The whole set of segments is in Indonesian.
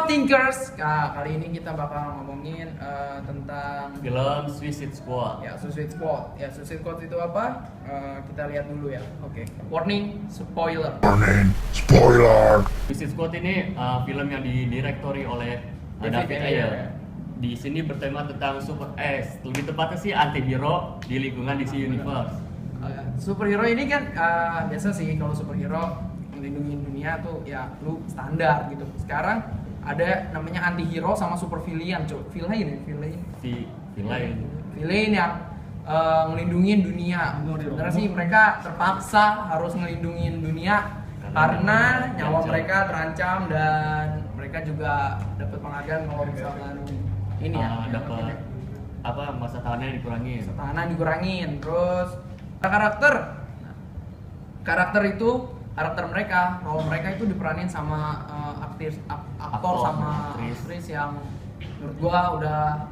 Halo Thinkers, kali ini kita bakal ngomongin tentang film Suicide Squad. ya Suicide Squad. Ya Suicide Squad itu apa? Kita lihat dulu ya. Oke. Warning, spoiler. Suicide Squad ini film yang didirektori oleh David Ayer. Di sini bertema tentang lebih tepatnya sih antihero di lingkungan DC Universe. Superhero ini kan biasa sih kalau superhero melindungi dunia tuh ya lu standar gitu. Sekarang ada namanya antihero sama supervillain, villain yang ngelindungin dunia. Sebenarnya sih mereka terpaksa harus ngelindungin dunia karena nyawa mereka terancam dan mereka juga dapat penghargaan kalau misalkan ini ya dapat masa tahanannya dikurangin. Terus karakter mereka, role mereka itu diperanin sama aktor sama aktris yang menurut gua udah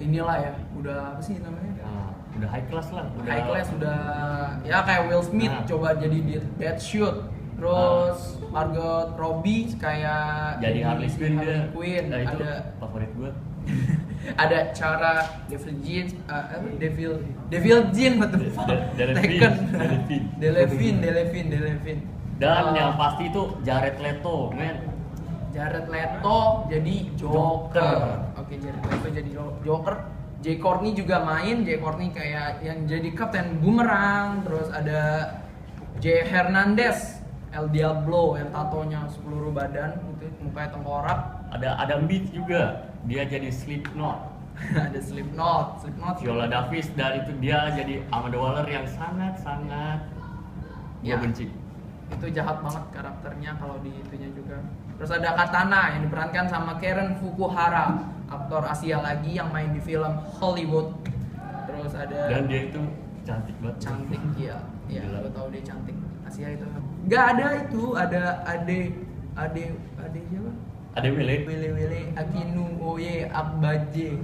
inilah ya, udah apa sih namanya? Udah high class lah. Udah ya kayak Will Smith coba jadi Deadshot. Terus Margot Robbie kayak jadi Harley Quinn. Nah, itu ada favorit gua. ada cara Devil Jean betul. Delevin. Dan yang pasti itu Jared Leto, men. Jared Leto jadi Joker. Oke, Jared Leto jadi Joker. Jay Courtney juga main. Jay Courtney kayak yang jadi Kapten Boomerang. Terus ada Jay Hernandez, El Diablo yang tatonya seluruh badan, itu mukanya tengkorak. Ada Adam Beach juga, dia jadi Slipknot. Ada Slipknot. Viola Davis, dan itu dia jadi Amanda Waller yang sangat Ya. gua benci. Itu jahat banget karakternya kalau di itunya juga. Terus ada Katana yang diperankan sama Karen Fukuhara, aktor Asia lagi yang main di film Hollywood. Terus ada Dan dia itu cantik banget. iya. Iya, Gila. lo tau dia cantik. Asia itu. Gak ada itu, ada Ade siapa? Ada Willy. Wele Akinu Oye Akbaje.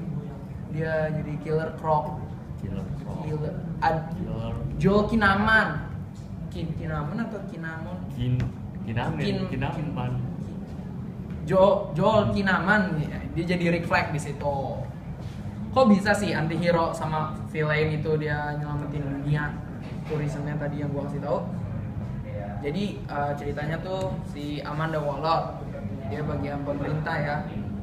Dia jadi Killer Croc. Joel Kinnaman. Kinnaman atau Kinnaman? Kinaman. Joel Kinnaman, dia jadi Rick Flag di situ. Kok bisa sih antihero sama villain itu dia nyelamatin dunia? Itu reasonnya tadi yang gua kasih tahu. Jadi ceritanya tuh si Amanda Waller, dia bagian pemerintah ya.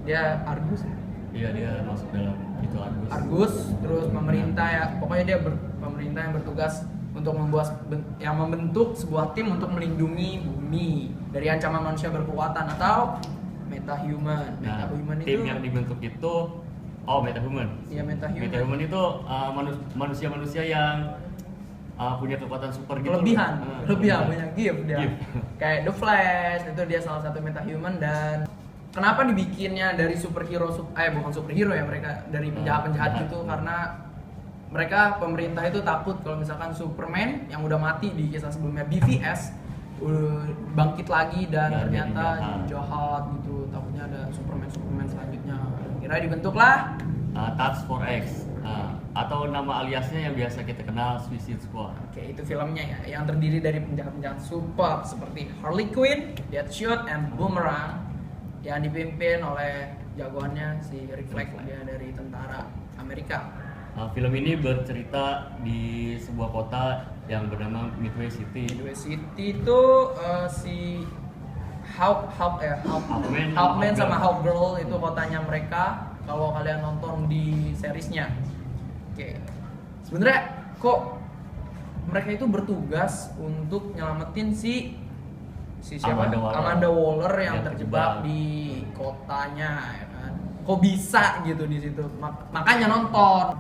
Dia Argus. Iya, dia masuk dalam itu Argus, terus pemerintah ya. Pokoknya dia pemerintah yang bertugas untuk membentuk sebuah tim untuk melindungi bumi dari ancaman manusia berkekuatan atau metahuman. Nah, Metahuman tim itu yang dibentuk itu metahuman. Iya, metahuman. Metahuman itu manusia-manusia yang punya kekuatan super gitu. Kelebihan banyak gift dia. Gift. Kayak The Flash itu dia salah satu metahuman. Dan kenapa dibikinnya dari bukan superhero ya, mereka dari penjahat gitu, karena mereka pemerintah itu takut kalau misalkan Superman yang udah mati di kisah sebelumnya BVS bangkit lagi dan ternyata jahat gitu, takutnya ada Superman selanjutnya. Kira dibentuklah Task Force X, atau nama aliasnya yang biasa kita kenal Suicide Squad. Oke, itu filmnya ya, yang terdiri dari penjahat-penjahat super seperti Harley Quinn, Deadshot, and Boomerang yang dipimpin oleh jagoannya si Rick Flag, dia dari tentara Amerika. Film ini bercerita di sebuah kota yang bernama Midway City. Midway City itu si Hawkman sama Hawkgirl itu kotanya mereka. Kalau kalian nonton di seriesnya, oke. Sebenarnya kok mereka itu bertugas untuk nyelamatin si siapa? Amanda Waller yang terjebak di kotanya, ya kan? Kok bisa gitu di situ? Makanya nonton.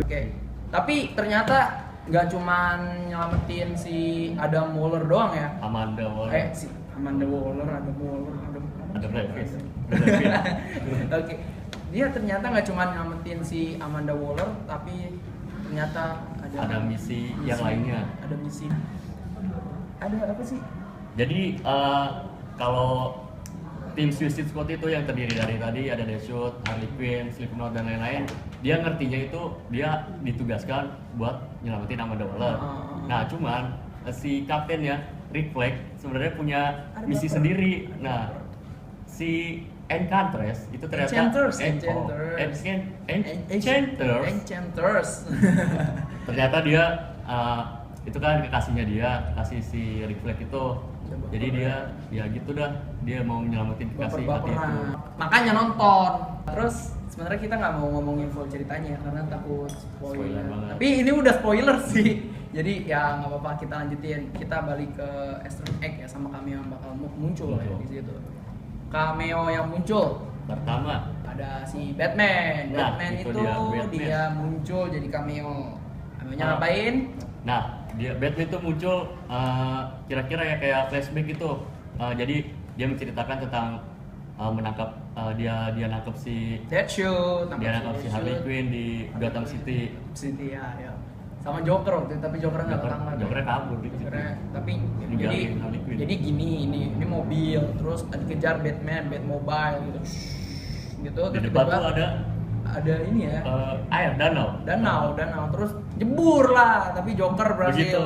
Oke. Tapi ternyata nggak cuman nyelamatin si Adam Waller doang ya. Amanda Waller. Ada Brevis. Oke. Dia ternyata nggak cuma nyelamatin si Amanda Waller, tapi ternyata ada misi yang lainnya. Ada misi. Ada apa sih? Jadi kalau tim Suicide Squad itu yang terdiri dari tadi ada Deadshot, Harley Quinn, Slipknot dan lain-lain, dia ngertinya itu dia ditugaskan buat nyelamatin Amanda Waller. Nah cuman si kaptennya Rick Flag sebenarnya punya Ada misi baper. sendiri. Nah, si Enchantress itu ternyata Enchanters. Enchantress ternyata dia itu kan kekasihnya dia, kasih si Rick Flag itu. Jadi dia ya gitu dah, dia mau nyelamatin kekasih hati itu. baper-baperan. Makanya nonton. Terus sebenarnya kita nggak mau ngomongin full ceritanya karena takut Spoiler spoiler. banget. Tapi ini udah spoiler sih. Jadi ya nggak apa-apa, kita lanjutin. Kita balik ke Easter egg ya, sama cameo yang bakal muncul ya di situ. Cameo yang muncul Pertama, ada si Batman. Nah, Batman itu itu dia, Batman. dia muncul jadi cameo. Cameonya Ah. ngapain? nah dia Batman itu muncul kira-kira ya kayak flashback gitu. Jadi dia menceritakan tentang menangkap dia nangkap si Deadshot, dia nangkap si Harley Quinn di Gotham City. City ya, ya. Sama Joker waktu itu, tapi Joker nggak ketangkap. Jokernya kabur di situ. Jokernya, tapi Ninggalin jadi Harley Quinn. jadi gini, ini mobil, terus dikejar Batmobile gitu, gitu. Di Terus depan tuh tiba-tiba ada ini ya, air danau. danau, terus jebur lah, tapi Joker berhasil. Begitu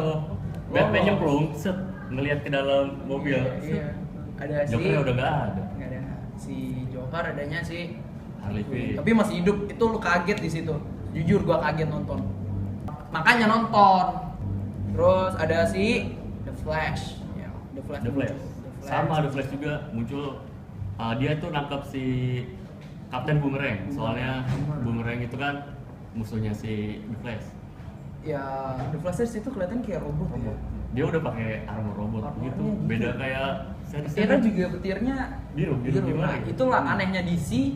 Batman Lolos. nyemplung, set ngelihat ke dalam mobil. Iya. Ada si Jokernya udah nggak ada. nggak ada si Joker, adanya si Harley Quinn. tapi masih hidup. Itu lu kaget di situ, jujur gua kaget nonton, makanya nonton. Terus ada si The Flash ya, The Flash. muncul. Sama The Flash juga muncul. Dia tuh nangkap si Kapten Boomerang. Soalnya Boomerang itu kan musuhnya si The Flash. Ya The Flash itu kelihatan kayak robot ya. Dia udah pakai armor robot Armornya gitu. gitu. Beda kayak series Petirnya juga petirnya biru gimana? Nah, itulah anehnya DC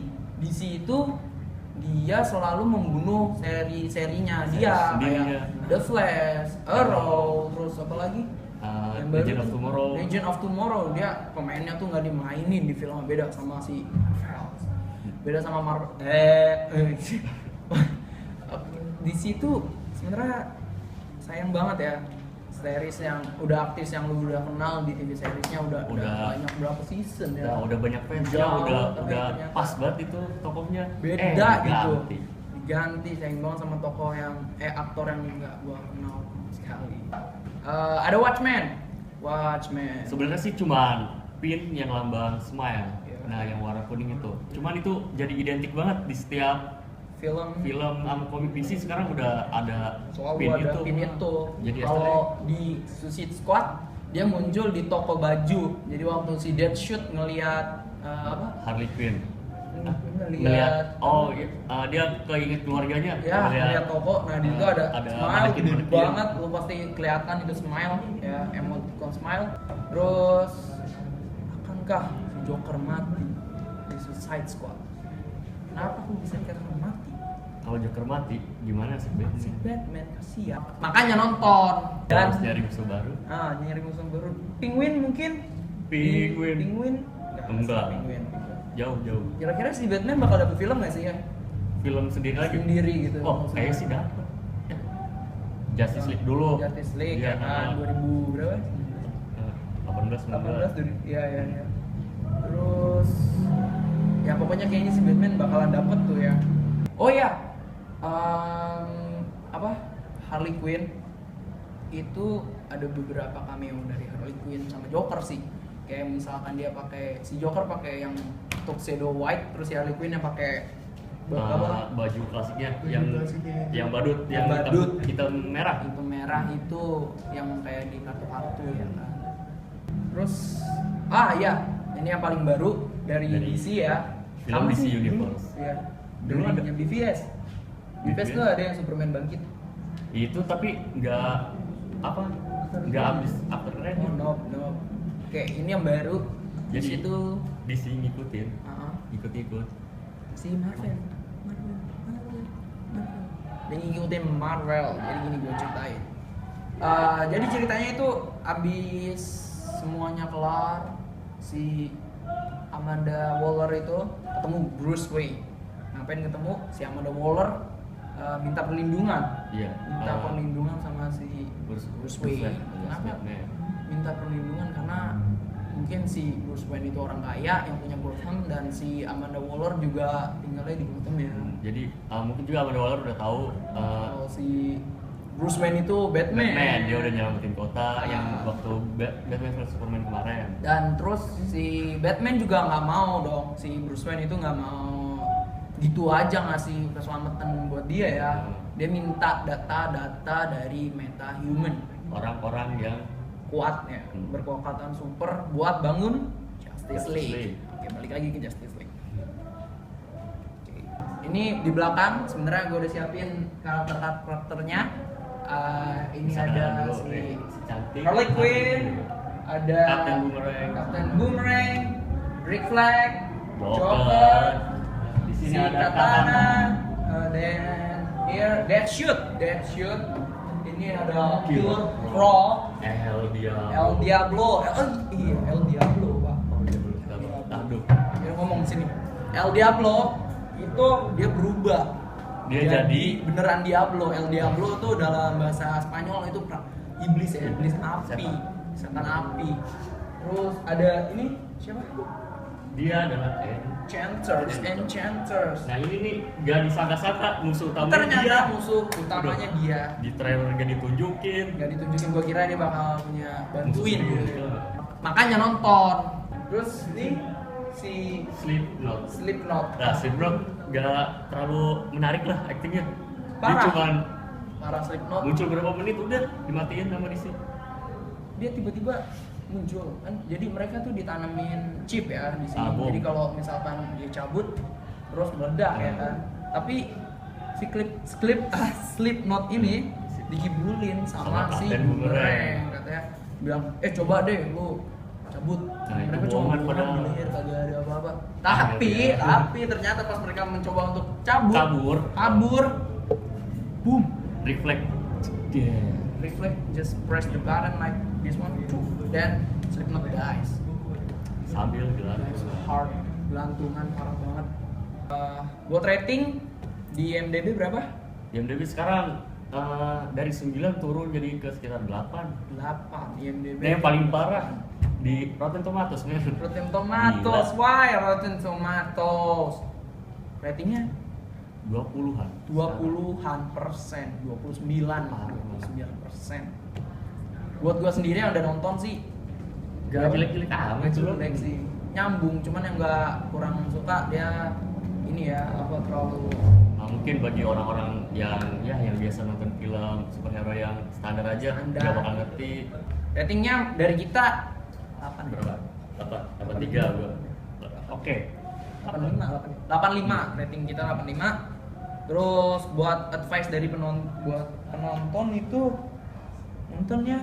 itu dia selalu membunuh seri-serinya dia, Sendirinya. kayak The Flash, Arrow, terus apa lagi? Yang baru Legend of tuh, Tomorrow. Legend of Tomorrow. Dia pemainnya tuh nggak dimainin di film, beda sama si Marvel. Beda sama Marvel. Di situ sebenarnya sayang banget ya, series yang udah aktif, yang lu udah kenal di TV seriesnya udah banyak berapa season ya. Udah banyak fansnya, Jauh, udah tapi ternyata pas banget itu tokohnya. beda gitu, diganti. diganti. Sayang banget sama tokoh yang aktor yang nggak gua kenal sekali. Ada Watchmen. Sebenarnya sih cuman pin yang lambang smile. Iya. Nah, yang warna kuning itu. Cuman itu jadi identik banget di setiap film sama komik DC sekarang udah ada soal pin ada itu. pin itu. Jadi Kalau di Suicide Squad dia muncul di toko baju. Jadi waktu si Deadshot ngelihat Harley Quinn. ngelihat Dia keinget keluarganya. ya ngelihat toko. Nah di situ ada smile manekin- gede manekin. banget, lu pasti kelihatan itu smile ya, emoticon smile. Terus akankah si Joker mati di Suicide Squad? Kenapa aku bisa dikatakan mati? Kalau Joker mati, gimana sih Si Batman? Batman kasihan. Makanya nonton Harus dan nyari musuh baru. nyari musuh baru. Penguin mungkin? Penguin. Penguin? Enggak. Penguin. Jauh. Kira-kira si Batman bakal dapet film nggak sih ya? Film sendiri lagi. Sendiri gitu. Oh, kayaknya sih dapet. Justice League dulu. Justice League Iya, ya kan 2000 berapa? 18 18 dari iya. Terus ya pokoknya kayaknya si Batman bakalan dapet tuh ya. Oh ya, Harley Quinn itu ada beberapa cameo dari Harley Quinn sama Joker sih. Kayak misalkan dia pakai, si Joker pakai yang tuxedo white, terus si Harley Quinn yang pakai baju klasiknya Baju yang klasiknya. yang badut, yang Badut. hitam merah. Itu merah itu yang kayak di kartu-kartu ya kan. Terus ya, ini yang paling baru dari DC ya. Film Sama DC sih, Universe. Iya. Dulu Dulu ada. yang BVS. BVS tuh ada yang Superman bangkit. Itu tapi nggak habis after credit. No. Oke, ini yang baru. Di Jadi situ DC ngikutin, ikut. si Marvel. Dia ngikutin Marvel. Jadi gini gue ceritain. Jadi ceritanya itu abis semuanya kelar, si Amanda Waller itu ketemu Bruce Wayne. Ngapain ketemu? Si Amanda Waller minta perlindungan. Iya. Minta perlindungan sama si Bruce Wayne. Kenapa? Minta perlindungan karena mungkin si Bruce Wayne itu orang kaya yang punya Gotham, dan si Amanda Waller juga tinggalnya di Gotham ya. Jadi mungkin juga Amanda Waller udah tahu Kalau si Bruce Wayne itu Batman. Dia udah nyelamatin kota yang waktu Batman vs Superman kemarin. Dan terus si Batman juga nggak mau dong, si Bruce Wayne itu nggak mau gitu aja ngasih keselamatan buat dia ya. Dia minta data-data dari metahuman, orang-orang yang kuat ya, berkekuatan super buat bangun Justice League. Oke, balik lagi ke Justice League. Oke. Ini di belakang sebenarnya gue udah siapin karakternya. Ini ada si cantik Harley Quinn, ada Captain Boomerang, Rick Flag, Joker. Joker, Di si sini ada Katana, dan here Deathshoot. Ini ada Killer Croc, El Diablo, El Diablo pak. Aduh. Dia ngomong sini. El Diablo itu dia berubah. Dia jadi beneran Diablo. El Diablo tuh dalam bahasa Spanyol itu iblis ya, iblis api, setan api. Terus ada ini siapa? Dia adalah Enchanters. Nah ini nih gak disangka-sangka musuh utamanya Ternyata dia. musuh utamanya dia. Di trailer gak ditunjukin. Gak ditunjukin, gua kira dia bakal punya bantuin. Musuh. Makanya nonton. Terus ini si Slipknot. Nah, Slipknot. Slipknot gak terlalu menarik lah aktingnya. Dia Parah. cuman Para Slipknot. muncul berapa menit udah dimatiin sama DC. Dia tiba-tiba muncul kan, jadi mereka tuh ditanamin chip ya di sini. Bom. Jadi kalau misalkan dia cabut terus meledak ya kan. Tapi si Slipknot ini dikibulin sama si Captain Boomerang, katanya bilang coba deh lu cabut. Nah, itu Mereka coba bohongan bukan padahal. bener, kagak ada apa-apa. Iya. Tapi ternyata pas mereka mencoba untuk kabur, boom, Reflect. reflect, just press the button like this one, then Slipknot dies. Sambil gelar. Hard, gelantungan parah banget. Buat rating di IMDb berapa? IMDb sekarang dari 9 turun jadi ke sekitar 8. 8 IMDb. Nah, yang paling parah di Rotten Tomatoes men. Rotten Tomatoes, Gila. why Rotten Tomatoes? Ratingnya 20-an. 20-an persen, 29%. Buat gua sendiri yang udah nonton sih Gak jelek-jelek amat nggak sih. jelek sih, nyambung, cuman yang gak kurang suka dia ini ya apa terlalu Nah, mungkin bagi orang-orang yang biasa nonton film superhero yang standar aja Standar. nggak bakal ngerti. ratingnya dari kita 8 Berapa? 83 gua. Oke. 85 rating kita 85. Terus buat advice dari penonton itu nontonnya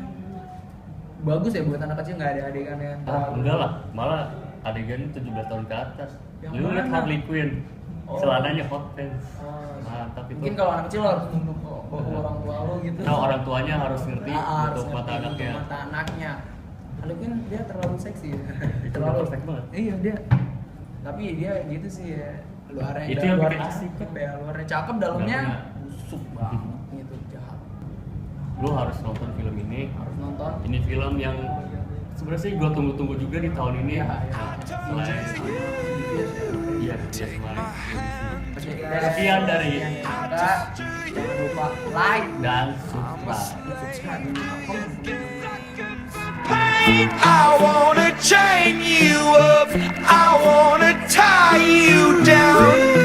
bagus ya buat anak kecil, nggak ada adegannya Enggak lah, malah adegan 17 tahun ke atas. Yang Lu lihat mana? Harley Quinn, Oh. celananya hot pants. Oh, Mantap itu. mungkin kalau anak kecil lo harus nunduk ke orang tua lo gitu. Nah, orang tuanya harus ngerti Harus untuk mata ngerti anaknya. untuk mata anaknya. Lalu kan dia terlalu seksi ya. Itu udah perfect banget. Iya dia. Tapi dia gitu sih ya. Luarnya Itu yang bikin luarnya asik. cakep ya. Luarnya cakep, dalamnya Dalamnya. busuk banget gitu, jahat. Lu harus nonton film ini. Harus nonton. Ini film yang sebenarnya sih gua tunggu-tunggu juga di tahun ini. Ya, ya. Selain iya, selain Sekian dari kita. Jangan lupa like dan subscribe. subscribe dan komen. I wanna chain you up, I wanna tie you down.